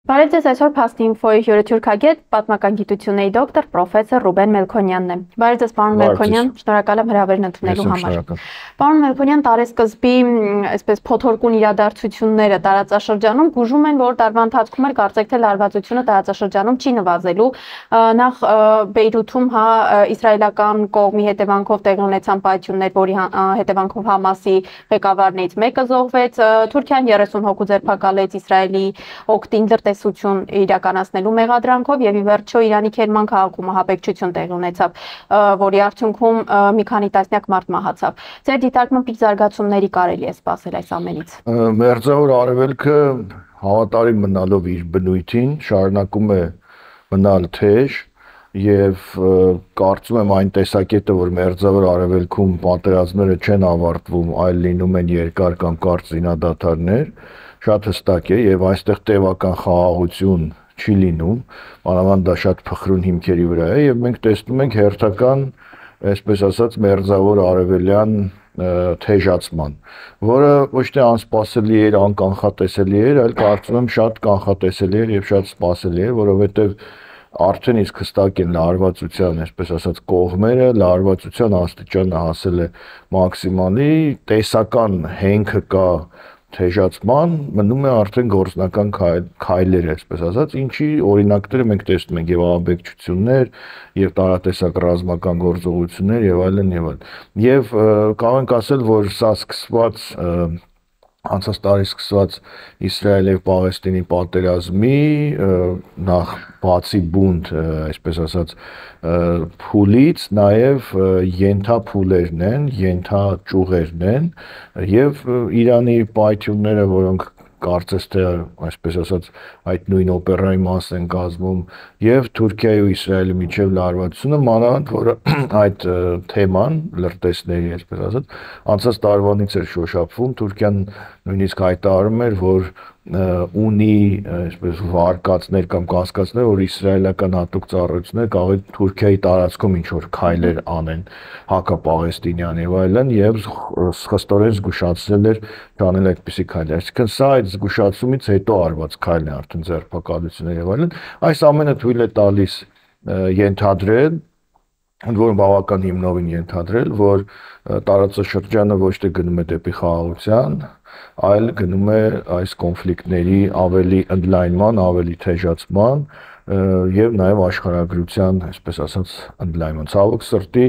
Բարև ձեզ, այսօր Fast Info-ի հյուրաթյուրքագետ, պատմական գիտությունների դոկտոր պրոֆեսոր Ռուբեն Մելքոնյանն է։ Բարև ձեզ, պարոն Մելքոնյան, շնորհակալ եմ հրավերն ընդունելու համար։ Պարոն Մելքոնյան, տարեսկզբի այսպես փոթորկուն իրադարձությունները տարածաշրջանում գուժում են, որ տարվա ընթացքում էլ կարծեք թե լարվածությունը տարածաշրջանում չի նվազելու։ Նախ Բեյրութում իսրայելական կողմի հետևանքով տեղի ունեցան պայթյուններ, որի հետևանքով Համասի ղեկավարներից մեկը զոհվեց, Թուրքիան 30 հոգու ձերբակալեց Իսրայելի օգտին լրտեսություն իրականացնելու մեղադրանքով եւ ի վերջո Իրանի Քերման քաղաքում ահաբեկչություն տեղի ունեցավ, որի արդյունքում մի քանի տասնյակ մարդ մահացավ։ Ձեր դիտարկմամբ ինչ զարգացումների կարելի է սպասել այս ամենից։ Մերձավոր Արևելքը հավատարիմ մնալով իր բնույթին շարունակում է մնալ թեժ եւ կարծում եմ այն տեսակետը, որ Մերձավոր Արևելքում պատերազմները չեն ավարտվում, այլ լինում են երկար կամ կարճ զինադադարներ, շատ հստակ է եւ այստեղ տևական խաղաղություն չի լինում, մանավանդ դա շատ փխրուն հիմքերի վրա է եւ մենք տեսնում ենք հերթական, այսպես ասած, Մերձավոր Արևելյան թեժացման, որը ոչ թե անսպասելի էր, անկանխատեսելի էր, այլ կարծում եմ շատ կանխատեսելի էր եւ շատ սպասելի էր, որովհետեւ արդեն իսկ հստակ են լարվածության, այսպես ասած, կողմերը, լարվածության աստիճանը հասել է մաքսիմալի, տեսական հենքը կա թեժացման, մնում է արդեն գործնական քայլեր, այսպես ասած, ինչի օրինակները մենք տեսնում ենք եւ ահաբեկչություններ, եւ տարատեսակ ռազմական գործողություններ եւ այլն եւ այլն։ Եվ կարող ենք ասել, որ սա սկսված անցած տարի սկսված Իսրայելի եւ Պաղեստինի պատերազմի նախ բացի բունտ, այսպես ասած, փուլից նաեւ ենթափուլերն են, ենթաճյուղերն են եւ Իրանի պայթյունները, որոնք կարծես թե այսպես ասած այդ նույն օպերայի մաս են կազմում եւ Թուրքիայի ու Իսրայելի միջև լարվածությունը մանավանդ որ այդ թեման լրտեսների այսպես ասած անցած տարվանից էր շոշափվում Թուրքիան նույնիսկ հայտարարում էր որ ունի այսպես վարկածներ կամ կասկածներ որ իսրայելական հատուկ ծառայություններ կարող է Թուրքիայի տարածքում ինչ որ քայլեր անեն հակապաղեստինյան եւ այլն եւ խստորեն զգուշացրել էր ճանել այդպիսի քայլեր այսինքն սա այդ զգուշացումից հետո արված քայլն է արդեն ձերբակալություններ եւ այլն այս ամենը թույլ է տալիս ենթադրել ընդ որում բավական հիմնով են ենթադրել որ տարածաշրջանը ոչ թե գնում է դեպի խաղաղության այլ գնում է այս կոնֆլիկտների ավելի ընդլայնման, ավելի թեժացման եւ նաեւ աշխարհագրության, այսպես ասած, ընդլայնման։ Ցավոք սրտի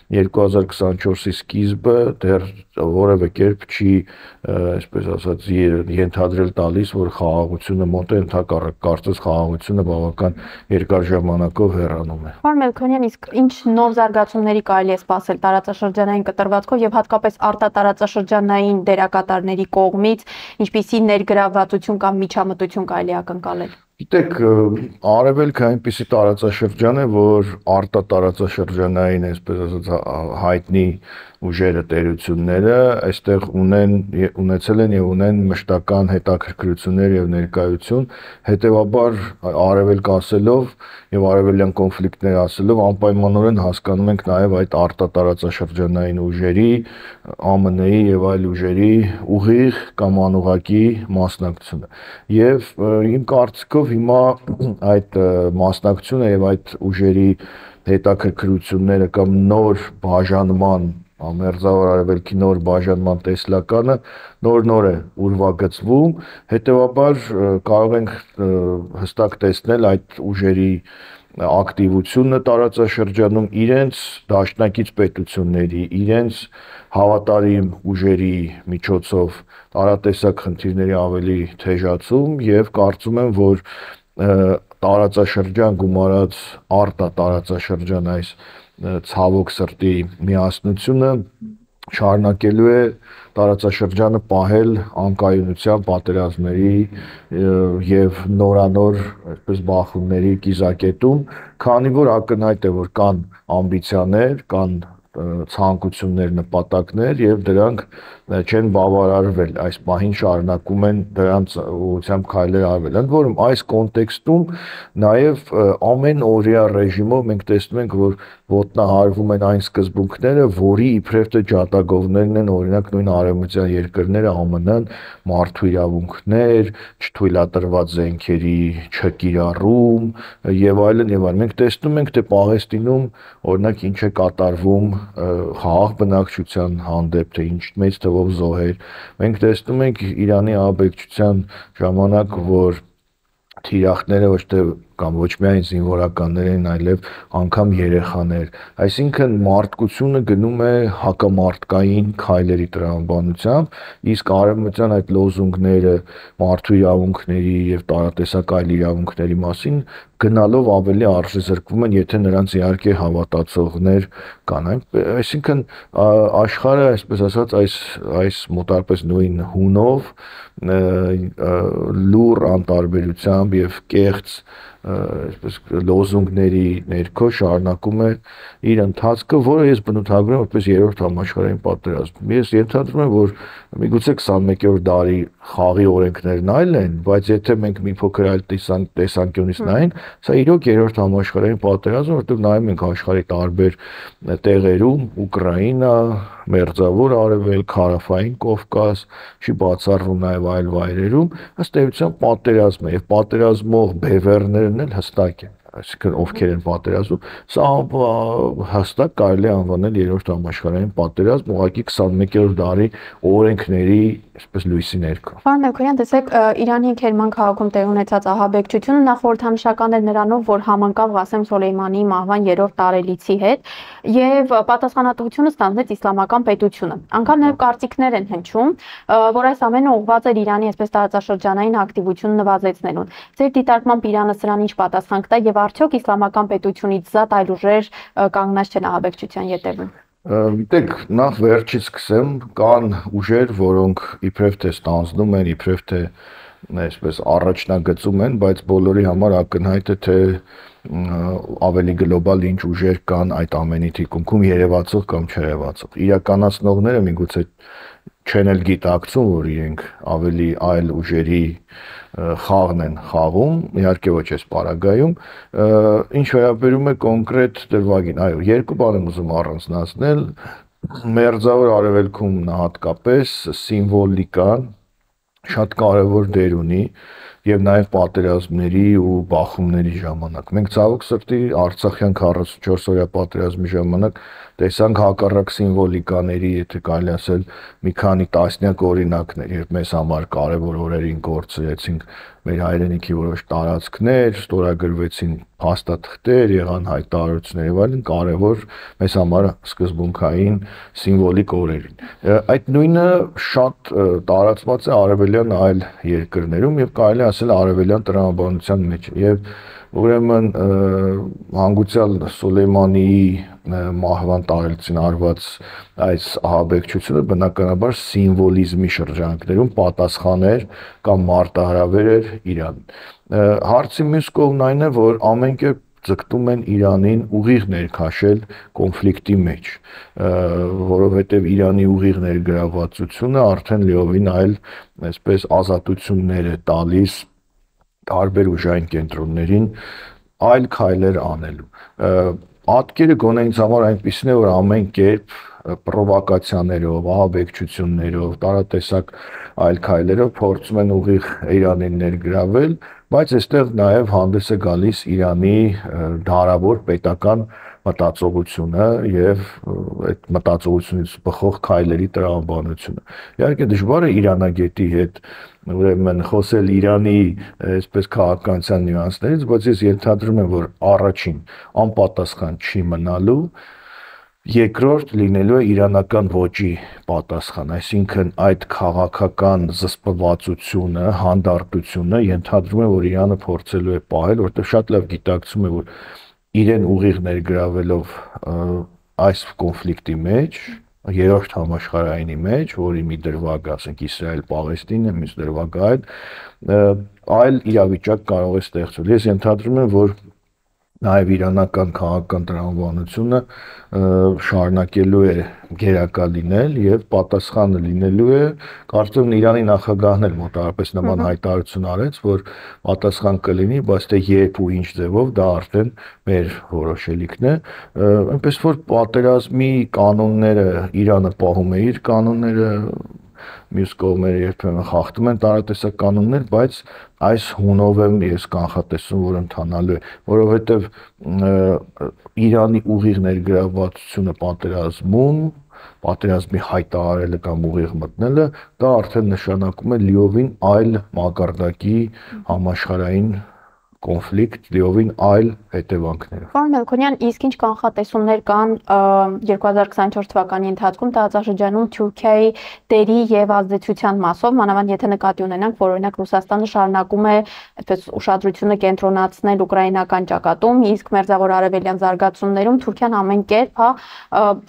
2024-ի սկիզբը դեռ որևէ կերպ չի, այսպես ասած, ենթադրել տալիս, որ խաղաղությունը մոտ է, ընդհակառակ կարծես խաղաղությունը բավական երկար ժամանակով հեռանում է։ Պարոն Մելքոնյան, իսկ ինչ նոր զարգացումների կարելի է սպասել տարածաշրջանային կտրվածքով եւ հատկապես արտատարածաշրջանային դերակատարների կողմից, ինչպիսի ներգրավվածություն կամ միջամտություն կարելի է ակնկալել։ Գիտեք, Արևելքը այնպիսի տարածաշրջան է, որ արտատարածաշրջանային, այսպես ասած, հայտնի ուժերը, տերությունները այստեղ ունեցել են եւ ունեն մշտական հետաքրքրություններ եւ ներկայություն, հետեւաբար Արևելք ասելով եւ արևելյան կոնֆլիկտներ ասելով անպայմանորեն հասկանում ենք նաեւ այդ արտատարածաշրջանային ուժերի, ԱՄՆ-ի եւ այլ ուժերի ուղիղ կամ անուղղակի մասնակցությունը։ Եվ իմ կարծիքով հիմա այդ մասնակցությունը եւ այդ ուժերի հետաքրքրությունները կամ նոր բաժանման Մերձավոր Արևելքի նոր բաժանման տեսլականը նոր է ուրվագծվում, հետեւաբար կարող ենք հստակ տեսնել այդ ուժերի ակտիվությունը տարածաշրջանում իրենց դաշնակից պետությունների, իրենց հավատարիմ ուժերի միջոցով տարատեսակ խնդիրների ավելի թեժացում եւ կարծում եմ, որ տարածաշրջան գումարած արտատարածաշրջան այս ցավոք սրտի միասնությունը շարունակելու է տարածաշրջանը պահել անկայունության պատերազմների եւ նորանոր այսպես բախումների կիզակետում, քանի որ ակնհայտ է որ կան ամբիցիաներ, կան ցանկություններ, նպատակներ եւ դրանք չեն բավարարվել, այս պահին շարունակում են դրանց ուղղությամբ քայլեր արվել։ Ընդ որում այս կոնտեքստում նաև ամեն օրյա ռեժիմով մենք տեսնում ենք, որ ոտնահարվում են այն սկզբունքները, որի իբրև թե ջատագովներն են, օրինակ նույն արևմտյան երկրները, ԱՄՆ-ն, մարդու իրավունքներ, չթույլատրված զենքերի չկիրառում եւ այլն եւ այլն։ Մենք տեսնում ենք, թե Պաղեստինում օրինակ ինչ է կատարվում խաղաղ բնակչության հանդեպ, թե ինչ մեծ թվով զոհեր։ Մենք տեսնում ենք Իրանի ահաբեկչության ժամանակ, որ թիրախները ոչ թե կամ ոչ միայն զինվորականներ են, այլև անգամ երեխաներ։ Այսինքն մարդկությունը գնում է հակամարտկային քայլերի տրամաբանությամբ, իսկ արևմտյան այդ լոզունգները մարդու իրավունքների եւ տարատեսակ այլ իրավունքների մասին գնալով ավելի արժեզրկվում են, եթե նրանց իհարկե հավատացողներ կան։ Այսինքն աշխարհը, այսպես ասած, այս մոտարպես նույն հունով լուր անտարբերությամբ եւ կեղծ այսպես լոզունգների ներքո շարունակում է իր ընթացքը, որը ես բնութագրում եմ որպես երրորդ համաշխարհային պատերազմ։ Ես ենթադրում եմ, որ միգուցե 21-րդ դարի խաղի օրենքներն այլ են, բայց եթե մենք մի փոքր այլ տեսանկյունից նայենք, սա իրոք երրորդ համաշխարհային պատերազմ, որտեղ նայում ենք աշխարհի տարբեր տեղերում, Ուկրաինա, Մերձավոր Արևելք, Հարավային Կովկաս, չի բացառվում նաև այլ վայրերում, ըստ էության պատերազմ է եւ պատերազմող բևեռներն էլ հստակ են, այսինքն ովքեր են պատերազմում, սա հստակ կարելի է անվանել երրորդ համաշխարհային պատերազմ, ուղղակի 21-րդ դարի օրենքների այսպես լույսի ներքո։ Պարոն Մելքոնյան, տեսեք, Իրանի Քերման քաղաքում տեղի ունեցած ահաբեկչությունը նախ խորհրդանշական էր նրանով, որ համընկավ Ղասեմ Սոլեյմանիի մահվան 3-րդ տարելիցի հետ եւ պատասխանատվությունը ստանձնեց իսլամական պետությունը։ Անկամ նաեւ կարծիքներ են հնչում, որ այս ամենը ուղղված էր Իրանի այսպես տարածաշրջանային ակտիվությունը նվազեցնելուն։ Ձեր դիտարկմամբ Իրանը սրան ինչ պատասխան կտա եւ արդյոք իսլամական պետությունից զատ այլ ուժեր կանգնած չեն ահաբեկչության ետևում։ Գիտեք, նախ վերջից սկսեմ, կան ուժեր, որոնք իբրև թե ստանձնում են, իբրև թե այսպես առաջնագծում են, բայց բոլորի համար ակնհայտ է, թե ավելի գլոբալ ինչ ուժեր կան այդ ամենի թիկունքում երևացող կամ չերևացող։ Իրականացնողները միգուցե չեն էլ գիտակցում, որ իրենք ավելի այլ ուժերի խաղն են խաղում, իհարկե ոչ այս պարագայում, ինչ վերաբերում է կոնկրետ դրվագին, այո, երկու բան եմ ուզում առանձնացնել, Մերձավոր Արևելքում հատկապես սիմվոլիկան շատ կարևոր դեր ունի եւ նաեւ պատերազմների ու բախումների ժամանակ։ Մենք ցավոք սրտի Արցախյան 44-օրյա պատերազմի ժամանակ տեսանք հակառակ սիմվոլիկաների, եթե կարելի ասել, մի քանի տասնյակ օրինակներ, երբ մեզ համար կարևոր օրերին գործեցինք մեր հայրենիքի որոշ տարածքներ, ստորագրվեցին փաստաթղթեր, եղան հայտարարություններ եւ այլն կարևոր մեզ համար սկզբունքային սիմվոլիկ օրերին։ Այդ նույնը շատ տարածված է արևելյան այլ երկրներում եւ կարելի ասել արևելյան տրամաբանության մեջ եւ ուրեմն հանգուցյալ Սոլեյմանիի մահվան տարելիցին արված այս ահաբեկչությունը բնականաբար սիմվոլիզմի շրջանակներում պատասխան էր կամ մարտահրավեր էր Իրանին։ Հարցի մյուս կողմն այն է, որ ամենքերբ ձգտում են Իրանին ուղիղ ներքաշել կոնֆլիկտի մեջ, որովհետև Իրանի ուղիղ ներգրավվածությունը արդեն լիովին այլ այսպես ազատություններ է տալիս տարբեր ուժային կենտրոններին այլ քայլեր անելու։ Ատկերը գոնե ինձ համար այնպիսին է, որ ամեն կերպ պրովոկացիաներով, ահաբեկչություններով, տարատեսակ այլ քայլերով փորձում են ուղիղ Իրանին ներգրավել, բայց այստեղ նաև հանդես է գալիս Իրանի դարավոր պետական մտածողությունը եւ այդ մտածողությունից բխող քայլերի տրամաբանությունը։ Իհարկե դժվար է իրանագետի հետ ուրեմն խոսել Իրանի այսպես քաղաքականության նյուանսներից, բայց ես ենթադրում եմ, որ առաջին անպատասխան չի մնալու, երկրորդ լինելու է իրանական ոճի պատասխան, այսինքն այդ քաղաքական զսպվածությունը, հանդարտությունը ենթադրում է, որ Իրանը փորձելու է պահել, որտեղ շատ լավ գիտակցում է, որ իրեն ուղիղ ներգրավելով այս կոնֆլիկտի մեջ, երրորդ համաշխարհայինի մեջ, որի մի դրվագ, ասենք Իսրայել-Պաղեստինը, մյուս դրվագը այլ իրավիճակ կարող է ստեղծվել։ Ես ենթադրում եմ, որ Նաև իրանական քաղաքական տրամաբանությունը շարունակելու է գերակա լինել եւ պատասխանը լինելու է, կարծում եմ Իրանի նախագահն էլ մոտավորապես նման հայտարարություն արեց, որ պատասխան կլինի, բայց թե երբ ու ինչ ձևով դա արդեն մեր որոշելիքն է, այնպես որ պատերազմի կանոնները Իրանը պահում է իր կանոնները, մյուս կողմերը երբեմն խախտում են տարատեսակ կանոններ, բայց այս հունով եմ ես կանխատեսում, որ ընթանալու է, որովհետև Իրանի ուղիղ ներգրավվածությունը պատերազմում, պատերազմի հայտարարելը կամ ուղիղ մտնելը, դա արդեն նշանակում է լիովին այլ մակարդակի համաշխարհային կոնֆլիկտ, լիովին այլ հետևանքներով։ Պարոն Մելքոնյան, իսկ ինչ կանխատեսումներ կան 2024 թվականի ընթացքում տարածաշրջանում Թուրքիայի դերի եւ ազդեցության մասով, մանավանդ եթե նկատի ունենանք, որ օրինակ Ռուսաստանը շարունակում է այսպես ուշադրությունը կենտրոնացնել ուկրաինական ճակատում, իսկ Մերձավոր Արևելյան զարգացումներում Թուրքիան ամեն կերպ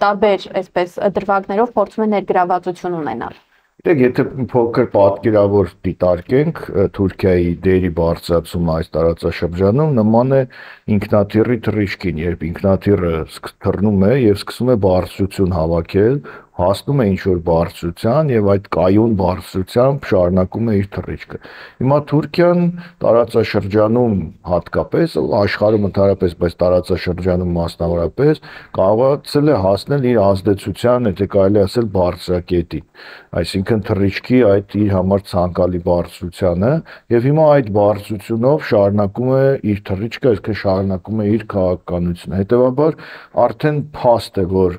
տարբեր այսպես դրվագներով փորձում է ներգրավվածություն ունենալ։ Գիտեք, եթե փոքր պատկերավոր դիտարկենք Թուրքիայի դերի բարձրացումը այս տարածաշրջանում նման է ինքնաթիռի թռիչքին, երբ ինքնաթիռը թռնում է եւ սկսում է բարձրություն հավաքել, հասնում է ինչ-որ բարձրության եւ այդ կայուն բարձրությամբ շարունակում է իր թռիչքը։ Հիմա Թուրքիան տարածաշրջանում հատկապես, աշխարհում ընդհանրապես, բայց տարածաշրջանում մասնավորապես կարողացել է հասնել իր ազդեցության, եթե կարելի ասել, բարձրակետին։ Այսինքն թռիչքի այդ իր համար ցանկալի բարձրությանը եւ հիմա այդ բարձրությունով շարունակում է իր թռիչքը, այսինքն շարունակում է իր քաղաքականությունը։ Հետևաբար արդեն փաստ է, որ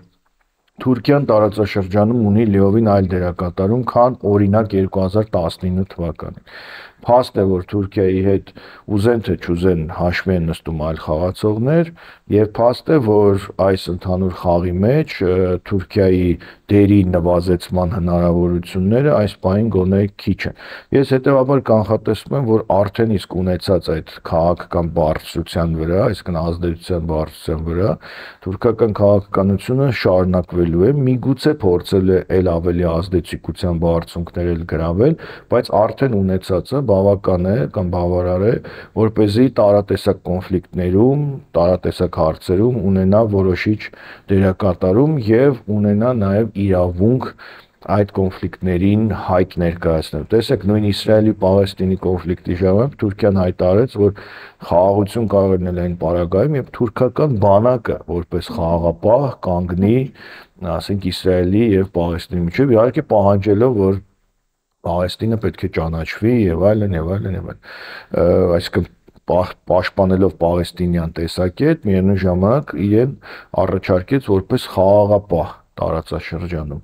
Թուրքիան տարածաշրջանում ունի լիովին այլ դերակատարում, քան օրինակ 2019 թվականին։ Փաստ է, որ Թուրքիայի հետ ուզեն թե չուզեն հաշվի են նստում այլ խաղացողներ, եւ փաստ է, որ այս ընդհանուր խաղի մեջ Թուրքիայի դերի նվազեցման հնարավորությունները այս պահին գոնե քիչ են։ Ես հետեւաբար կանխատեսում եմ, որ արդեն իսկ ունեցած այդ քաղաքական բարձրության վրա, այսինքն ազդեցության բարձրության վրա, թուրքական քաղաքականությունը շարունակվելու է, միգուցե փորձել է ել ավելի ազդեցիկության բարձունքներ էլ գրավել, բայց արդեն ունեցածը բավական է կամ բավարար է, որպեսզի տարատեսակ կոնֆլիկտներում, տարատեսակ հարցերում ունենա որոշիչ դերակատարում եւ ունենա նաեւ իրավունք այդ կոնֆլիկտներին հայտ ներկայացնել։ Տեսեք, նույն Իսրայելի-Պաղեստինի կոնֆլիկտի ժամանակ Թուրքիան հայտարարեց, որ խաղաղություն կարող է լինել այն պարագայում, երբ թուրքական բանակը որպես խաղաղապահ կանգնի, ասենք Իսրայելի եւ Պաղեստինի միջեւ, իհարկե պահանջելով, որ Պաղեստինը պետք է ճանաչվի եւ այլն եւ այլն եւ այլն։ Այսինքն պաշտպանելով պաղեստինյան տեսակետ, միևնույն ժամանակ իրեն առաջարկեց որպես խաղաղապահ տարածաշրջանում։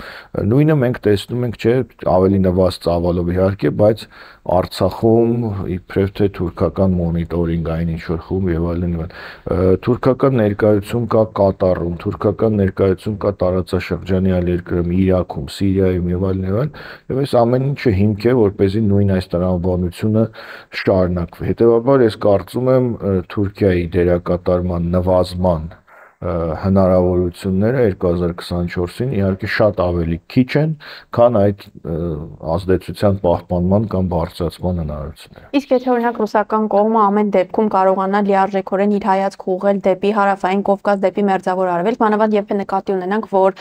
Նույնը մենք տեսնում ենք, չէ, ավելի նվազ ծավալով իհարկե, բայց Արցախում իբրև թե թուրքական մոնիտորինգային ինչ-որ խումբ եւ այլն եւ այլն։ Թուրքական ներկայություն կա Կատարում, թուրքական ներկայություն կա տարածաշրջանի այլ երկրում, Իրաքում, Սիրիայում եւ այլն եւ այլն, եւ այս ամեն ինչը հիմք է, որպեսզի նույն այս տրամաբանությունը շարունակվի։ Հետեւաբար ես կարծում եմ Թուրքիայի դերակատարման նվազման հնարավորությունները 2024-ին իհարկե շատ ավելի քիչ են, քան այդ ազդեցության պահպանման կամ բարձրացման հնարավորությունները։ Իսկ եթե օրինակ ռուսական կողմը ամեն դեպքում կարողանա լիարժեքորեն իր հայացքը ուղղել դեպի հարավային Կովկաս, դեպի Մերձավոր Արևելք, մանավանդ եթե նկատի ունենանք, որ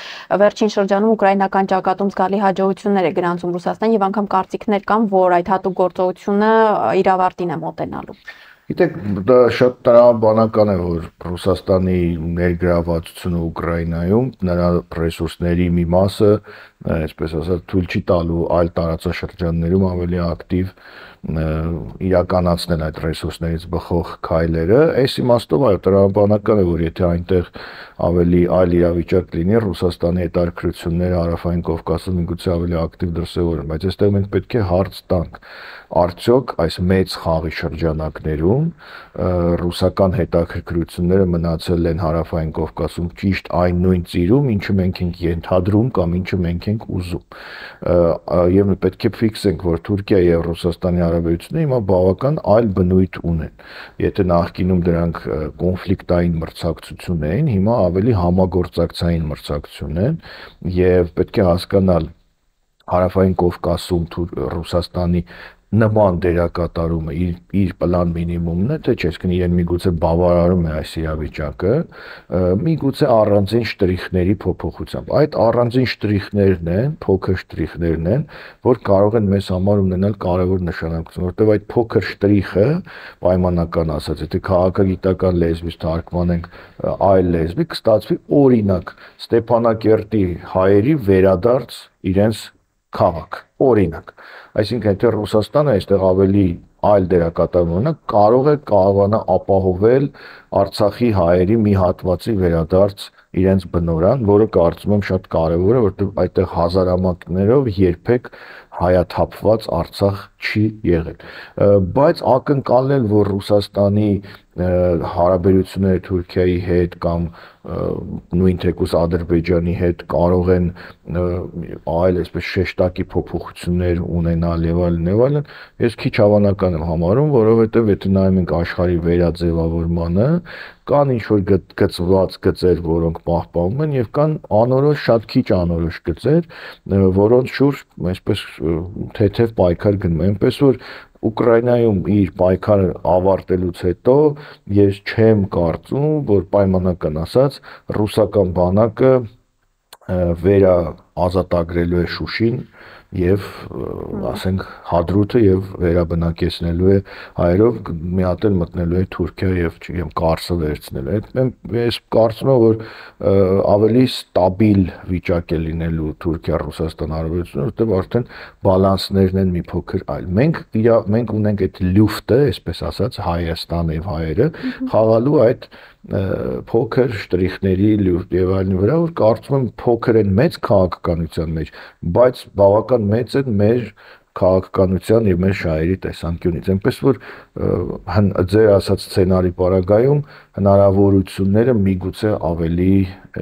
վերջին շրջանում ուկրաինական ճակատում զգալի հաջողություններ է գրանցում Ռուսաստան եւ անգամ կարծիքներ կան, որ այդ հատուկ գործողությունը իր ավարտին է մոտենալու։ Գիտեք, դա շատ տրամաբանական է, որ Ռուսաստանի ներգրավվածությունը Ուկրաինայում նրա ռեսուրսների մի մասը, այսպես ասած, թույլ չի տալու այլ տարածաշրջաններում ավելի ակտիվ իրականացնել այդ ռեսուրսներից բխող քայլերը։ Այս իմաստով այո, տրամաբանական է, որ եթե այնտեղ ավելի այլ իրավիճակ լինի, Ռուսաստանի հետաքրքրությունները Հարավային Կովկասում միգուցե ավելի ակտիվ դրսևորեն, բայց այստեղ մենք պետք է հարց տանք. արդյոք այս մեծ խաղի շրջանակներում ռուսական հետաքրքրությունները մնացել են Հարավային Կովկասում ճիշտ այն նույն ծիրում, ինչը մենք ենք ենթադրում կամ ինչը մենք ենք ուզում։ Եվ պետք է ֆիքսենք, որ Թուրքիա եւ Ռուսաստանի հարաբերությունները հիմա բավական այլ բնույթ ունեն։ Եթե նախկինում դրանք կոնֆլիկտային մրցակցություն էին, հիմա ավելի համագործակցային մրցակցություն են եւ պետք է հասկանալ Հարավային Կովկասում Ռուսաստանի նման դերակատարումը իր պլան մինիմումն է, թե չեսքն իրեն միգուցե բավարարում է այս իրավիճակը, միգուցե առանձին շտրիխների փոփոխությամբ։ Այդ առանձին շտրիխներն են, փոքր շտրիխներն են, որ կարող են մեզ համար ունենալ կարևոր նշանակություն, որտեղ այդ փոքր շտրիխը, պայմանական ասած, եթե քաղաքագիտական լեզվից թարգմանենք այլ լեզվի, կստացվի օրինակ Ստեփանակերտի հայերի վերադարձ իրենց քաղաք, օրինակ։ Այսինքն, եթե Ռուսաստանը այստեղ ավելի այլ դերակատարում ունենա, կարող է կարողանա ապահովել Արցախի հայերի մի հատվածի վերադարձ իրենց բնորան, որը կարծում եմ շատ կարևոր է, որովհետև այդտեղ հազարամյակներով երբեք հայաթափված Արցախ չի եղել։ Բայց ակնկալել, որ Ռուսաստանի հարաբերությունները Թուրքիայի հետ կամ նույն թեկուզ Ադրբեջանի հետ կարող են այլ այսպես շեշտակի փոփոխություններ ունենալ եւ այլն, ես քիչ հավանական եմ համարում, որովհետեւ եթե նայում ենք աշխարհի վերաձևավորմանը, կան ինչ-որ գծված գծեր, որոնք պահպանվում են եւ կան անորոշ, շատ քիչ անորոշ գծեր, որոնց շուրջ այսպես թեթև պայքար գնում է, այնպես որ Ուկրաինայում իր պայքարը ավարտելուց հետո ես չեմ կարծում, որ պայմանական ասած ռուսական բանակը վերաազատագրելու է Շուշին եւ ասենք Հադրութը եւ վերաբնակեցնելու է հայերով մի հատ էլ մտնելու է Թուրքիա եւ Կարսը վերցնելու է։ Ես կարծում եմ, որ ավելի ստաբիլ վիճակ է լինելու Թուրքիա-Ռուսաստան հարաբերությունները, որտեղ արդեն բալանսներն են մի փոքր այլ։ Մենք ունենք այդ լյուֆտը, այսպես ասած, Հայաստանը եւ հայերը խաղալու այդ փոքր շտրիխների լյուֆտ եւ այլն վրա, որ կարծում եմ փոքր են մեծ քաղաքականության մեջ, բայց բավական մեծ են մեր քաղաքականության եւ մեր շահերի տեսանկյունից, այնպես որ ձեր ասած սցենարի պարագայում հնարավորությունները միգուցե ավելի,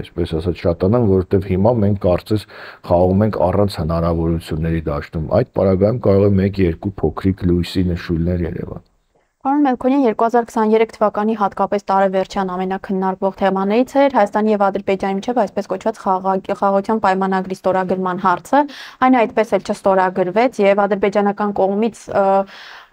այսպես ասած, շատանան, որովհետեւ հիմա մենք կարծես խաղում ենք առանց հնարավորությունների դաշտում։ Այդ պարագայում կարող է 1-2 փոքրիկ լույսի նշույլներ երևան։ Պարոն Մելքոնյան, 2023 թվականի հատկապես տարեվերջյան ամենակննարկվող թեմաներից էր Հայաստանի եւ Ադրբեջանի միջև այսպես կոչված խաղաղության պայմանագրի ստորագրման հարցը, այն այդպես էլ չստորագրվեց եւ ադրբեջանական կողմից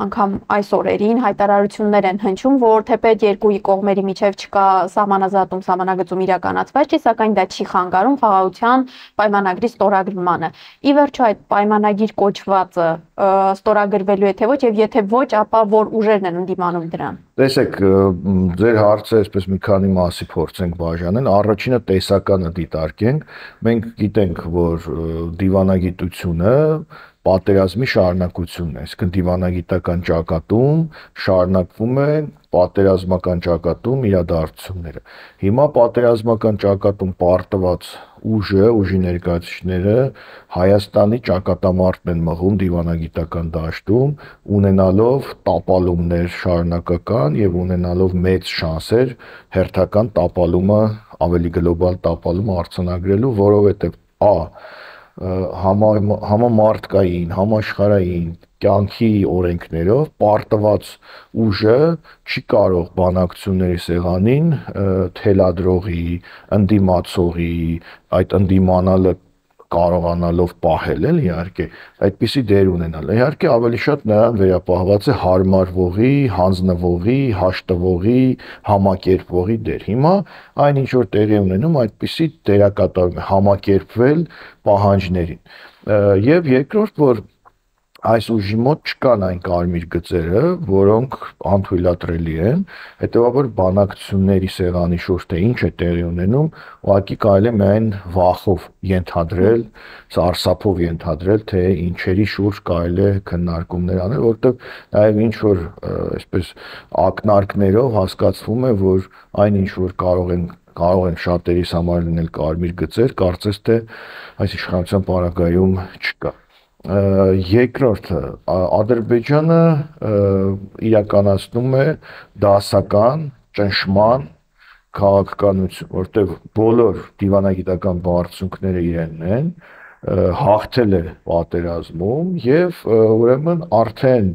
անգամ այս օրերին հայտարարություններ են հնչում, որ թեպետ երկու կողմերի միջև չկա սահմանազատում, սահմանագծում իրականացված չի, սակայն դա չի խանգարում խաղաղության պայմանագրի ստորագրմանը։ Ի վերջո այդ պայմանագիր կոչվածը ստորագրվելու է թե ոչ, եւ եթե ոչ, ապա որ ուժերն են ընդդիմանում դրան։ Տեսեք, ձեր հարցը այսպես մի քանի մասի փորձենք բաժանել։ Առաջինը տեսականը դիտարկենք։ Մենք գիտենք, որ դիվանագիտությունը պատերազմի շարունակությունն է, այսինքն դիվանագիտական ճակատում շարունակվում է պատերազմական ճակատում իրադարձությունները։ Հիմա պատերազմական ճակատում պարտված ուժի ներկայացուցիչները Հայաստանի ճակատամարտն են մղում դիվանագիտական դաշտում, ունենալով տապալումներ շարունակական եւ ունենալով մեծ շանսեր հերթական տապալումը, ավելի գլոբալ տապալումը արձանագրելու, որովհետեւ համամարտկային, համաշխարհային կյանքի օրենքներով պարտված ուժը չի կարող բանակցությունների սեղանին թելադրողի, ընդդիմացողի, այդ ընդդիմանալը կարողանալով պահել էլ իհարկե այդպիսի դեր ունենալ։ Իհարկե ավելի շատ նրան վերապահված է հարմարվողի, հանձնվողի, հաշտվողի, համակերպվողի դեր։ Հիմա այն ինչ որ տեղի ունենում, այդպիսի դերակատարում է համակերպվել պահանջներին։ Եվ երկրորդ, որ այս ուժի մոտ չկան այն կարմիր գծերը, որոնք անթույլատրելի են, հետեւաբար բանակցությունների սեղանի շուրջ թե ինչ է տեղի ունենում, ուղղակի կարելի է միայն վախով ենթադրել, սարսափով ենթադրել, թե ինչերի շուրջ կարելի է քննարկումներ անել, որովհետեւ նաեւ ինչ որ այսպես ակնարկներով հասկացվում է, որ այն ինչ որ կարող են շատերիս համար լինել կարմիր գծեր, կարծես թե այս իշխանության պարագայում չկա։ Երկրորդը, Ադրբեջանը իրականացնում է դասական ճնշման քաղաքականություն, որտեղ բոլոր դիվանագիտական բարձունքները իրենն են, հաղթել է պատերազմում եւ ուրեմն արդեն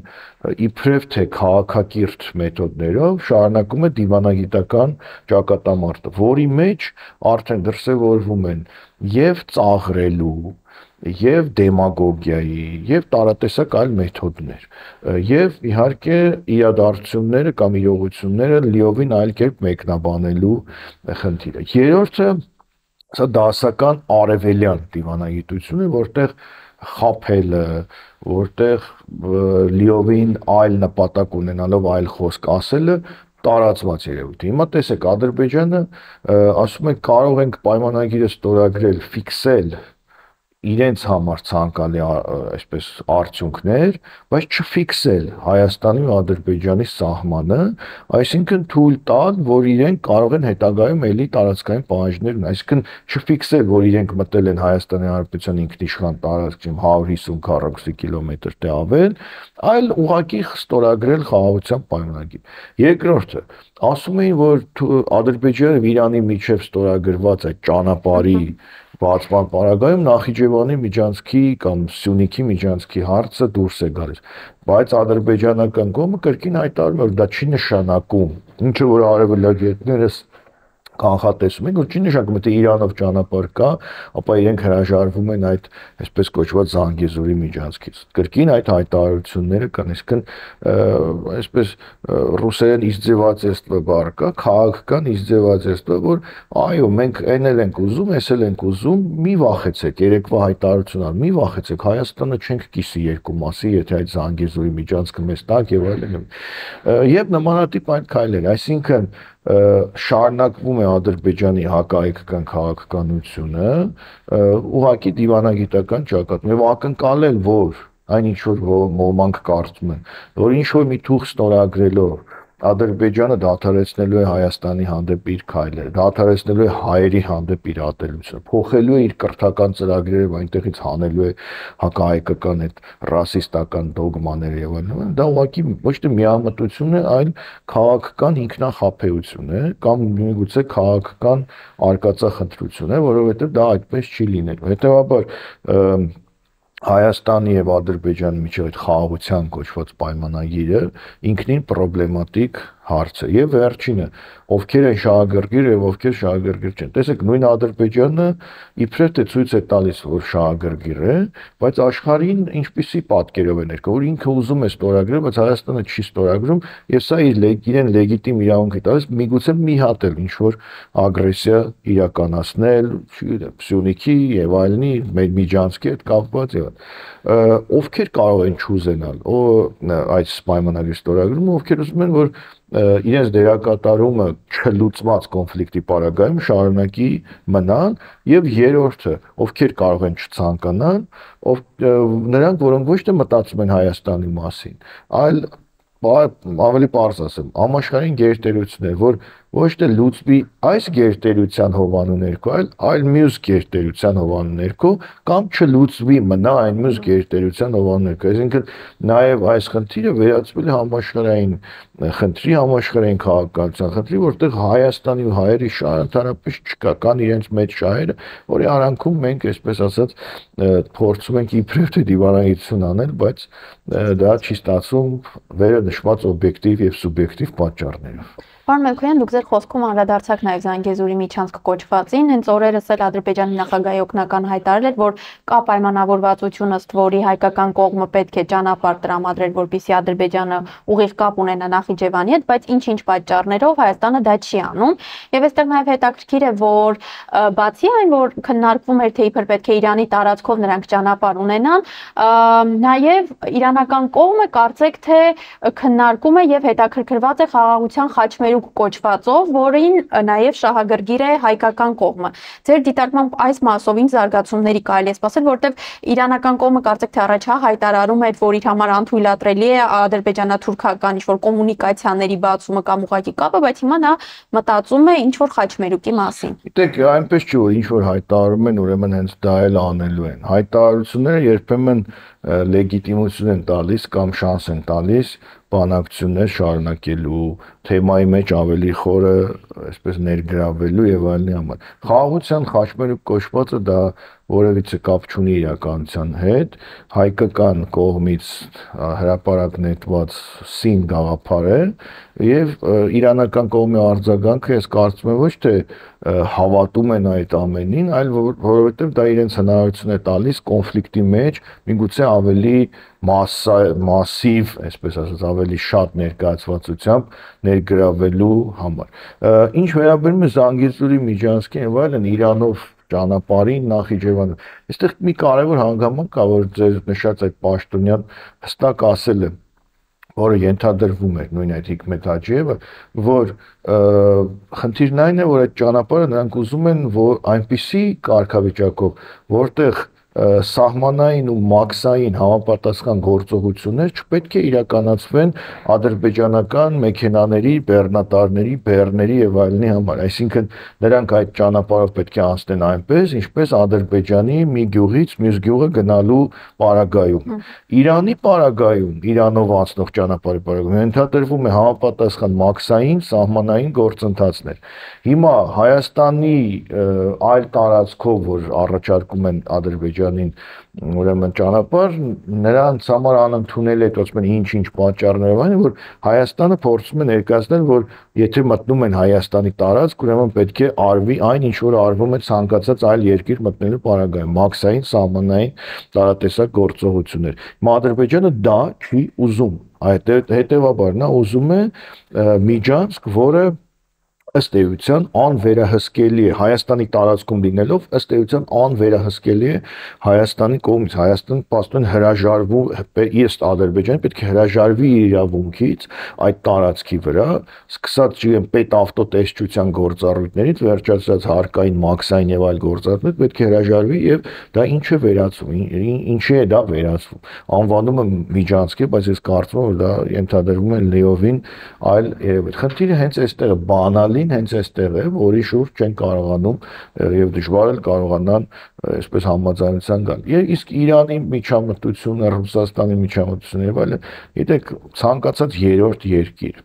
իբրև թե քաղաքակիրթ մեթոդներով շարունակում է դիվանագիտական ճակատամարտը, որի մեջ արդեն դրսևորվում են եւ ծաղրելու եւ դեմագոգիայի եւ տարատեսակ այլ մեթոդներ եւ իհարկե իրադարձությունները կամ իրողությունները լիովին այլ կերպ մեկնաբանելու խնդիրը։ Երրորդը սա դասական արևելյան դիվանագիտություն է, որտեղ խափելը, որտեղ լիովին այլ նպատակ ունենալով այլ խոսք ասելը տարածված երևույթ է։ Հիմա տեսեք, Ադրբեջանը ասում է կարող ենք պայմանագիրը ստորագրել, ֆիքսել իրենց համար ցանկալի այսպես արդյունքներ, բայց չֆիքսել Հայաստանի ու Ադրբեջանի սահմանը, այսինքն թույլ տալ, որ իրենք կարող են հետագայում էլի տարածքային պահանջներ ունենալ, այսինքն չֆիքսել, որ իրենք մտել են Հայաստանի Հանրապետության ինքնիշխան տարածքին 150 քառակուսի կիլոմետր թե ավել, այլ ուղղակի ստորագրել խաղաղության պայմանագիր։ Երկրորդը, ասում էին, որ Ադրբեջանը եւ Իրանի միջև ստորագրված այդ ճանապարհի բացման պարագայում Նախիջևանի միջանցքի կամ Սյունիքի միջանցքի հարցը դուրս է գալիս, բայց ադրբեջանական կողմը կրկին հայտարարում է, որ դա չի նշանակում, ինչը որ արևելագետներս կանխատեսում են, որ չի նշանակում, թե Իրանով ճանապարհ կա, ապա իրենք հրաժարվում են այդ այսպես կոչված Զանգեզուրի միջանցքից։ Կրկին այդ հայտարարությունները կան, այսինքն այսպես ռուսերեն իզդևացեստվը բառ կա, քաղաքական իզդևացեստվը, որ այո, մենք այն էլ ենք ուզում, էս էլ ենք ուզում, մի վախեցեք, երեկվա հայտարարություն ան, մի վախեցեք, Հայաստանը չենք կիսի երկու մասի, եթե այդ Զանգեզուրի միջանցքը մեզ տակ եւ այլն։ Եվ նմանատիպ այդ քայլեր, այսինքն շարունակվում է Ադրբեջանի հակահայկական քաղաքականությունը ուղղակի դիվանագիտական ճակատում եւ ակնկալել, որ այն ինչ որ ոմանք կարծում են, որ ինչ որ մի թուղթ ստորագրելով Ադրբեջանը դադարեցնելու է Հայաստանի հանդեպ իր քայլերը, դադարեցնելու է հայերի հանդեպ իր ատելությունը, փոխելու է իր կրթական ծրագրերը, այնտեղից հանելու է հակահայկական այդ ռասիստական դոգմաները եւ այլն, դա ուղղակի ոչ թե միամտություն է, այլ քաղաքական ինքնախապեյություն է կամ միգուցե քաղաքական արկածախնդրություն է, որովհետեւ դա այդպես չի լինելու։ Հետեւաբար Հայաստանի եւ Ադրբեջանի միջեւ այդ խաղաղության կոչված պայմանագիրը ինքնին պրոբլեմատիկ հարց է եւ վերջինը ովքեր են շահագրգիռ եւ ովքեր շահագրգիռ չեն։ Տեսեք, նույն Ադրբեջանը իբրև թե ցույց է տալիս, որ շահագրգիռ է, բայց աշխարհին ինչպիսի պատկերով է ներկա, որ ինքը ուզում է ստորագրել, բայց Հայաստանը չի ստորագրում եւ սա իրեն լեգիտիմ իրավունք է տալիս միգուցե մի հատ էլ ինչ որ ագրեսիա իրականացնել, չգիտեմ, Սյունիքի եւ այլնի միջանցքի հետ կապված եւ ովքեր կարող են չուզենալ այդ պայմանագրի ստորագրումը, ովքեր ուզում են, որ իրենց դերակատարումը չլուծված կոնֆլիկտի պարագայում շարունակի մնալ եւ երրորդը ովքեր կարող են չցանկանալ նրանք որոնք ոչ թե մտածում են Հայաստանի մասին այլ ավելի պարզ ասեմ համաշխարհային գերտերություններ որ ոչ թե լուծվի այս գերտերության հովանու ներքո այլ մյուս գերտերության հովանու ներքո կամ չլուծվի մնա այն մյուս գերտերության հովանու ներքո այսինքն նաև այս խնդիրը վերածվել է համաշխարհային խնդրի համաշխարհային քաղաքականության խնդրի որտեղ Հայաստանի ու հայերի շահը ընդհանրապես չկա կան իրենց մեջ շահերը որի արանքում մենք այսպես ասած փորձում ենք իբրև թե դիվանագիտություն անել բայց դա չի ստացվում վերը նշված օբյեկտիվ եւ սուբյեկտիվ պատճառներով Պարոն Մելքոնյան, դուք ձեր խոսքում անդրադարձաք նաև Զանգեզուրի միջանցք կոչվածին, հենց օրերս էլ Ադրբեջանի նախագահի օգնական հայտարարել էր, որ կա պայմանավորվածություն ըստ որի հայկական կողմը պետք է ճանապարհ տրամադրել, որպեսզի Ադրբեջանը ուղիղ կապ ունենա Նախիջևանի հետ, բայց ինչ-ինչ պատճառներով Հայաստանը դա չի անում։ Եվ այստեղ նաև հետաքրքիր է, որ բացի այն, որ քննարկվում էր, թե իբր պետք է Իրանի տարածքով նրանք ճանապարհ ունենան, նաև իրանական կողմը կարծեք թե քննարկում է եւ հետաքրքրված է խաղաղության խաչմերուկ կոչվածով, որին նաև շահագրգիռ է հայկական կողմը։ Ձեր դիտարկմամբ այս մասով ինչ զարգացումների կարելի է սպասել, որտեղ իրանական կողմը կարծեք թե առաջ հայտարարում էր, որ իր համար անթույլատրելի է ադրբեջանա-թուրքական ինչ-որ կոմունիկացիաների բացումը կամ ուղղակի կապը, բայց հիմա նա մտածում է ինչ-որ խաչմերուկի մասին։ Գիտեք, այնպես չի, որ ինչ-որ հայտարարում են, ուրեմն հենց դա էլ անելու են։ Հայտարարությունները երբեմն լեգիտիմություն են տալիս կամ շանս են տալիս բանակցություններ շարունակելու, թեմայի մեջ ավելի խորը, այսպես ներգրավելու եւ այլնի համար։ Խաղաղության խաչմերուկ կոչվածը դա որևիցե կապ չունի իրականության հետ, հայկական կողմից հրապարակ նետված սին գաղափար է եւ իրանական կողմի արձագանքը ես կարծում եմ ոչ թե հավատում են այդ ամենին, այլ որովհետեւ դա իրենց հնարավորություն է տալիս կոնֆլիկտի մեջ միգուցե ավելի մասիվ, այսպես ասած, ավելի շատ ներկայացվածությամբ ներգրավելու համար։ Ինչ վերաբերում է Զանգեզուրի Միջանցքին եւ այլն, Իրանով ճանապարհին Նախիջևան, այստեղ մի կարևոր հանգամանք կա, որ ձեր նշած այդ պաշտոնյան հստակ ասել է, որը ենթադրվում է նույն այդ Հիկմետ Հաջիևը, որ խնդիրն այն է, որ այդ ճանապարհը նրանք ուզում են, որ այնպիսի կարգավիճակով, որտեղ սահմանային ու մաքսային համապատասխան գործողություններ չպետք է իրականացվեն ադրբեջանական մեքենաների, բեռնատարների, բեռների եւ այլնի համար, այսինքն նրանք այդ ճանապարհով պետք է անցնեն այնպես, ինչպես Ադրբեջանի մի գյուղից մյուս գյուղը գնալու պարագայում։ Իրանի պարագայում, Իրանով անցնող ճանապարհի պարագայում ենթադրվում է համապատասխան մաքսային, սահմանային գործընթացներ։ Հիմա Հայաստանի այլ տարածքով, որ առաջարկում են Ադրբեջանին ուրեմն ճանապարհ, նրանց համար անընդունել է, ասում են ինչ-ինչ պատճառներով այն, որ Հայաստանը փորձում է ներկայացնել, որ եթե մտնում են Հայաստանի տարածք, ուրեմն պետք է արվի այն, ինչ որ արվում է ցանկացած այլ երկիր մտնելու պարագայում, մաքսային, սահմանային տարատեսակ գործողություններ։ Հիմա Ադրբեջանը դա չի ուզում, հետևաբար նա ուզում է միջանցք, որը ըստ էության անվերահսկելի է Հայաստանի տարածքում լինելով, ըստ էության անվերահսկելի է Հայաստանի կողմից, Հայաստանը պաստորեն հրաժարվում, ըստ Ադրբեջանի պետք է հրաժարվի իր իրավունքից այդ տարածքի վրա, սկսած չգիտեմ պետավտոտեսչության գործառույթներից, վերջացած հարկային, մաքսային եւ այլ գործառույթներ, պետք է հրաժարվի եւ դա ինչ է վերածվում, ինչի է դա վերածվում, անվանումը միջանցք է, բայց ես կարծում եմ, որ դա ենթադրվում է լիովին այլ երևույթ։ Խնդիրը հենց այստեղ է, բանալին հենց այստեղ է, որի շուրջ չեն կարողանում եւ դժվար է կարողանան այսպես համաձայնության գալ։ Իսկ Իրանի միջամտությունը, Ռուսաստանի միջամտությունը եւ այլն, գիտեք, ցանկացած երրորդ երկիր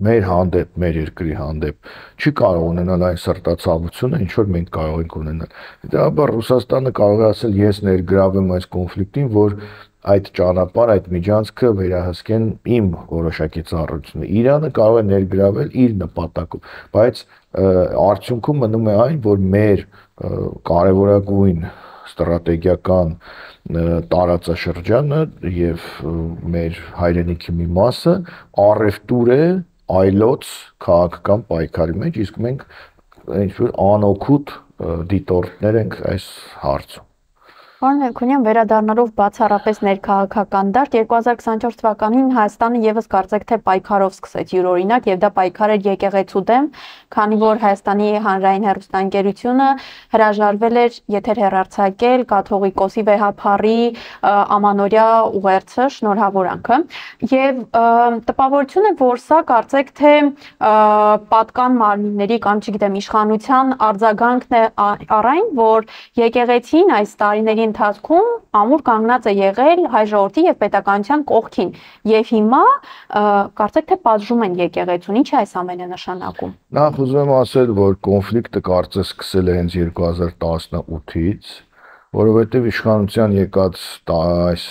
մեր հանդեպ, մեր երկրի հանդեպ չի կարող ունենալ այն սրտացավությունը, ինչ որ մենք կարող ենք ունենալ։ Հետաբար Ռուսաստանը կարող է ասել, ես ներգրավեմ այս կոնֆլիկտին, որ այդ ճանապարհ, այդ միջանցքը վերահսկեն իմ որոշակի ծառայությունը։ Իրանը կարող է ներգրավել իր նպատակով, բայց արդյունքում մնում է այն, որ մեր կարևորագույն ստրատեգիական տարածաշրջանը եւ մեր հայրենիքի մի մասը առևտուր է այլոց քաղաքական պայքարի մեջ, իսկ մենք ինչ-որ անօգուտ դիտորդներ ենք այս հարցում։ Պարոն Մելքոնյան, վերադառնալով բացառապես ներքաղաքական դաշտ, 2024 թվականին Հայաստանը եւս կարծեք թե պայքարով սկսեց յուրօրինակ եւ դա պայքար էր եկեղեցու դեմ, քանի որ Հայաստանի հանրային հեռուստաընկերությունը հրաժարվել էր եթեր հեռարձակել կաթողիկոսի վեհափառի ամանորյա ուղերձը, շնորհավորանքը, եւ տպավորություն է, որ սա կարծեք թե պատկան մարմինների կամ չգիտեմ իշխանության արձագանքն է առ այն, որ եկեղեցին այս տարիների ընթացքում ամուր կանգնած է եղել հայ ժողովրդի եւ պետականության կողքին եւ հիմա կարծեք թե պատժում են եկեղեցուն, ինչ է այս ամենը նշանակում։ Նախ ուզում եմ ասել, որ կոնֆլիկտը կարծես սկսել է հենց 2018-ից, որովհետեւ իշխանության եկած այս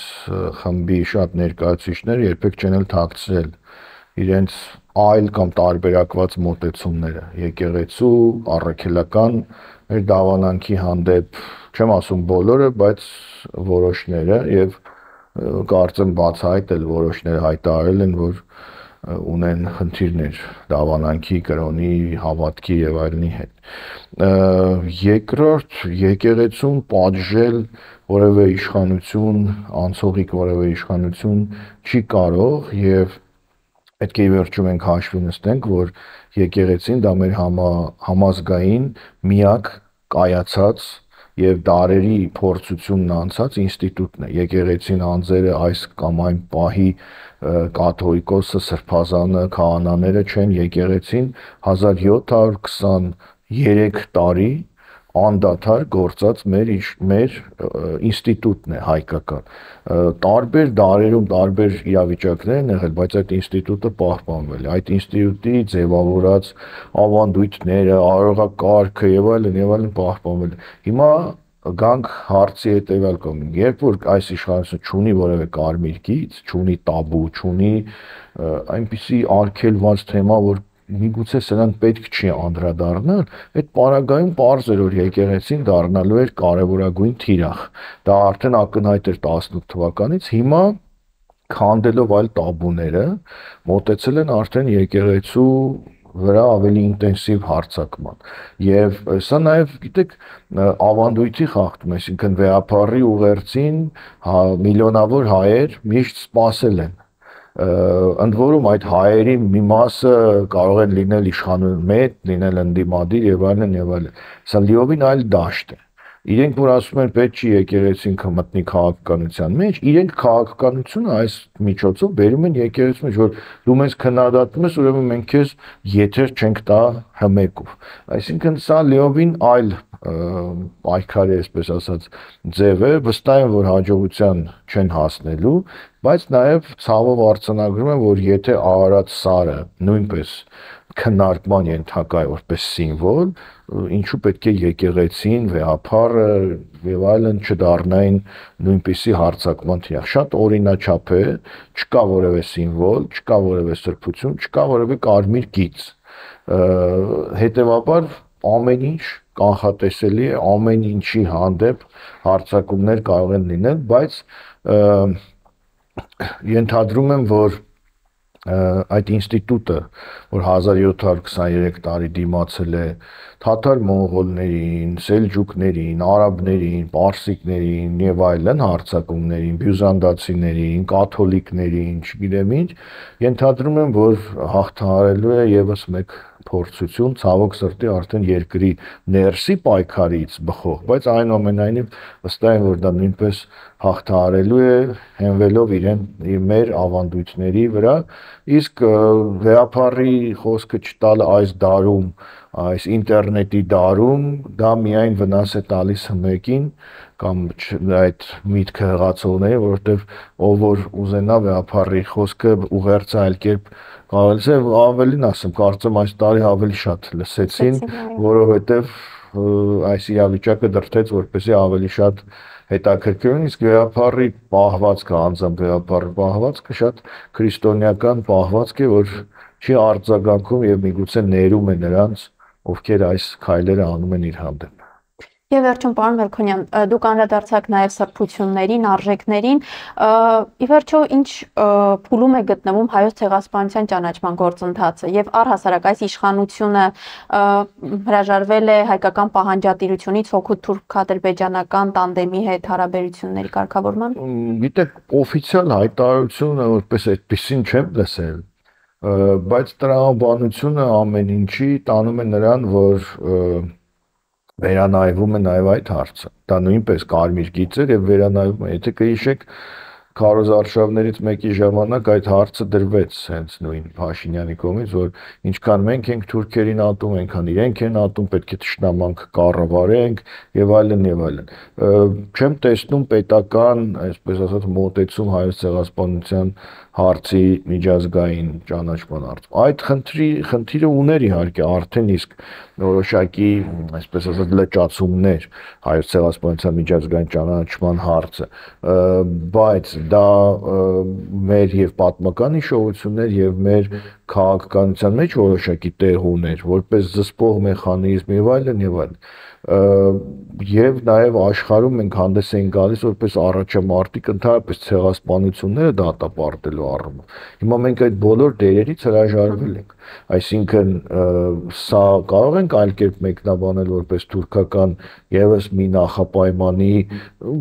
խմբի շատ ներկայացուցիչները երբեք չեն էլ թաքցրել իրենց այլ կամ տարբերակված մոտեցումները եկեղեցու առաքելական մեր դավանանքի հանդեպ, չեմ ասում բոլորը, բայց որոշները եւ կարծեմ բացահայտել որոշները հայտարարել են, որ ունեն խնդիրներ դավանանքի, կրոնի, հավատքի եւ այլնի հետ։ Երկրորդ, եկեղեցուն պատժել որևէ իշխանություն, անցողիկ որևէ իշխանություն չի կարող եւ պետք է վերջում ենք հաշվի նստենք, որ եկեղեցին դա մեր համազգային միակ կայացած եւ դարերի փորձությունն անցած ինստիտուտն է։ Եկեղեցին անձերը այս կամ այն պահի կաթողիկոսը, սրբազանը, քահանաները չեն, եկեղեցին 1723 տարի անդադար գործած մեր ինստիտուտն է հայկական։ Տարբեր դարերում տարբեր իրավիճակներ են եղել, բայց այդ ինստիտուտը պահպանվել է։ Այդ ինստիտուտի ձևավորած ավանդույթները, արարողակարգը եւ այլն պահպանվել է։ Հիմա գանք հարցի հետևյալ կողմին, երբ որ այս իշխանությունը չունի որևէ կարմիր գիծ, չունի տաբու, չունի այնպիսի արգելված թեմա, որ միգուցե սրանք պետք չի անդրադառնալ, այդ պարագայում պարզ էր, որ եկեղեցին դառնալու էր կարևորագույն թիրախ։ Դա արդեն ակնհայտ էր 18 թվականից, հիմա քանդելով այլ տաբուները, մոտեցել են արդեն եկեղեցու վրա ավելի ինտենսիվ հարձակման։ Եվ սա նաև, գիտեք, ավանդույթի խախտում, այսինքն վեհափառի ուղերձին միլիոնավոր հայեր միշտ սպասել են։ Ընդ որում այդ հայերի մի մասը կարող են լինել իշխանուն մեծ, լինել ընդդիմադիր եւ այլն եւ այլն։ Սա լիովին այլ դաշտ է։ Իրենք որ ասում են պետք չի եկեղեցին մտնի քաղաքականության մեջ, իրենք քաղաքականությունը այս միջոցով բերում են եկեղեցու մեջ, որ դու մեզ քննադատում ես, ուրեմն մենք քեզ եթեր չենք տա հմեկով։ Այսինքն սա լիովին այլ պայքարի, այսպես ասած, ձև է, վստահ եմ, որ հաջողության չեն հասնելու, բայց նաև ցավով արձանագրում եմ, որ եթե Արարատ սարը նույնպես քննարկման ենթակա է որպես սիմվոլ, ինչու պետք է եկեղեցին, վեհափառը եւ այլն չդառնային նույնպիսի հարձակման թիրախ։ Շատ օրինաչափ է, չկա որևէ սիմվոլ, չկա որևէ սրբություն, չկա որևէ կարմիր գիծ։ Հետևաբար ամեն ինչ կանխատեսելի է, ամեն ինչի հանդեպ հարձակումներ կարող են լինել, բայց ենթադրում եմ, որ այդ ինստիտուտը, որ 1723 տարի դիմացել է թաթար մոնղոլներին, սելջուկներին, արաբներին, պարսիկներին եւ այլն հարձակումներին, բյուզանդացիներին, կաթոլիկներին, չգիտեմ ինչ, ենթադրում եմ, որ հաղթահարելու է եւս մեկ փորձություն, ցավոք սրտի արդեն երկրի ներսի պայքարից բխող, բայց այնուամենայնիվ վստահ եմ, որ դա նույնպես հաղթահարելու է, հենվելով մեր ավանդույթների վրա, իսկ վեհափառի խոսքը չտալ այս դարում, այս ինտերնետի դարում, դա միայն վնաս է տալիս հմեկին կամ այդ միտքը հղացողների, որովհետև ով որ ուզենա վեհափառի խոսքը ուղերձը այլ կերպ կարելի է ավելին ասեմ, կարծեմ այս տարի ավելի շատ լսեցին, որովհետև այս իրավիճակը դրդեց, որպեսզի ավելի շատ հետաքրքրեն, իսկ վեհափառի պահվածքը, անձամբ վեհափառի պահվածքը շատ քրիստոնեական պահվածք է, որ չի արձագանքում եւ միգուցե ներում է նրանց, ովքեր այս քայլերը անում են իր հանդեպ։ Եվ վերջում, պարոն Մելքոնյան, դուք անդրադարձաք նաև սրբություններին, արժեքներին, ի վերջո ինչ փուլում է գտնվում հայոց ցեղասպանության ճանաչման գործընթացը եւ առհասարակ այս իշխանությունը հրաժարվել է հայկական պահանջատիրությունից հօգուտ թուրք-ադրբեջանական տանդեմի հետ հարաբերությունների կարգավորման։ Գիտեք, օֆիցիալ հայտարարությունը որպես այդպեսին չեմ լսել, բայց տրամաբանությունը ամեն ինչի տանում է նրան, որ վերանայվում է նաև այդ հարցը։ Դա նույնպես կարմիր գիծ էր եւ վերանայվում է։ Եթե կհիշեք, քարոզարշավներից մեկի ժամանակ այդ հարցը դրվեց հենց նույն Փաշինյանի կողմից, որ ինչքան մենք ենք թուրքերին ատում, այնքան իրենք են ատում, պետք է թշնամանք կառավարենք եւ այլն եւ այլն։ Չեմ տեսնում պետական, այսպես ասած, մոտեցում հայոց ցեղասպանության հարցի միջազգային ճանաչման հարցում։ Այդ խնդիրը ուներ իհարկե արդեն իսկ որոշակի, այսպես ասած, լճացումներ հայոց ցեղասպանության միջազգային ճանաչման հարցը, բայց դա մեր եւ պատմական հիշողություններ եւ մեր քաղաքականության մեջ որոշակի տեղ ուներ, որպես զսպող մեխանիզմ եւ այլն եւ այլն։ Եվ նաև աշխարհում մենք հանդես ենք գալիս որպես առաջամարտիկ ընդհանրապես ցեղասպանությունները դատապարտելու առումով։ Հիմա մենք այդ բոլոր դերերից հրաժարվել ենք, այսինքն սա կարող ենք այլ կերպ մեկնաբանել որպես թուրքական եւս մի նախապայմանի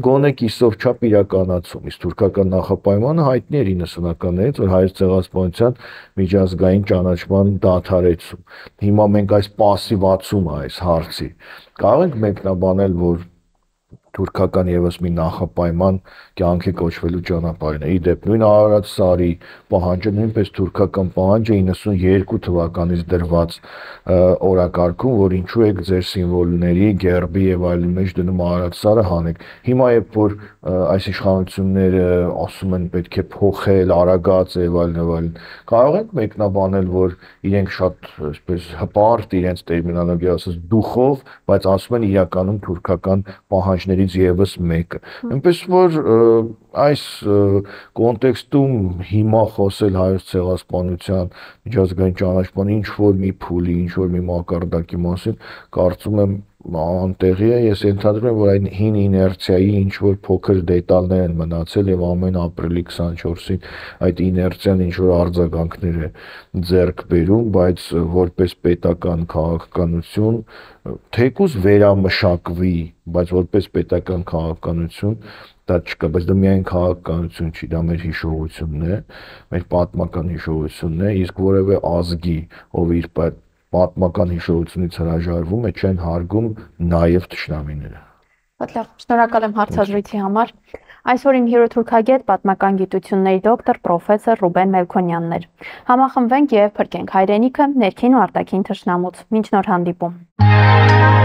գոնե կիսով չափ իրականացում, իսկ թուրքական նախապայմանը հայտնի էր 90-ականներից, որ հայոց ցեղասպանության միջազգային ճանաչման դադարեցում։ Հիմա մենք այս պասիվացումը այս հարցի կարող ենք մեկնաբանել, որ թուրքական եւս մի նախապայման կյանքի կոչվելու ճանապարհն է։ Իդեպ նույն Արարատ Սարի պահանջը նույնպես թուրքական պահանջը 92 թվականից դրված օրակարգում, որ ինչու եք ձեր սիմվոլների, գերբի եւ այլնի մեջ դնում Արարատ Սարը հանեք։ Հիմա երբ որ այս իշխանությունները ասում են պետք է փոխել, արագած եւ այլն, կարող ենք մեկնաբանել, որ իրենք շատ այսպես հպարտ իրենց տերմինոլոգիա ասած դուխով, բայց ասում են իրականում թուրքական պահանջներից եւս մեկը։ Այնպես որ այս կոնտեքստում հիմա խոսել հայոց ցեղասպանության միջազգային ճանաչման ինչ որ մի փուլի, ինչ որ մի մակարդակի մասին, կարծում եմ անտեղի է, ես ենթադրում եմ, որ այն հին իներցիայի ինչ որ փոքր դետալներ են մնացել եւ ամեն ապրիլի 24-ին այդ իներցիան ինչ որ արձագանքներ է ձեռք բերում, բայց որպես պետական քաղաքականություն թեկուզ վերամշակվի, բայց որպես պետական քաղաքականություն դա չկա, բայց դա միայն քաղաքականություն չի, դա մեր հիշողությունն է, մեր պատմական հիշողությունն է, իսկ որևէ ազգի, ով իր պատմական հիշողությունից հրաժարվում է, չեն հարգում նաև թշնամիները։ Շատ լավ, շնորհակալ եմ հարցազրույցի համար։ Այսօր իմ հյուրընկալագետ պատմական գիտությունների դոկտոր պրոֆեսոր Ռուբեն Մելքոնյանն էր։ Համախմբվենք եւ փրկենք հայրենիքը ներքին ու արտաքին թշնամուց։ Մինչ նոր հանդիպում։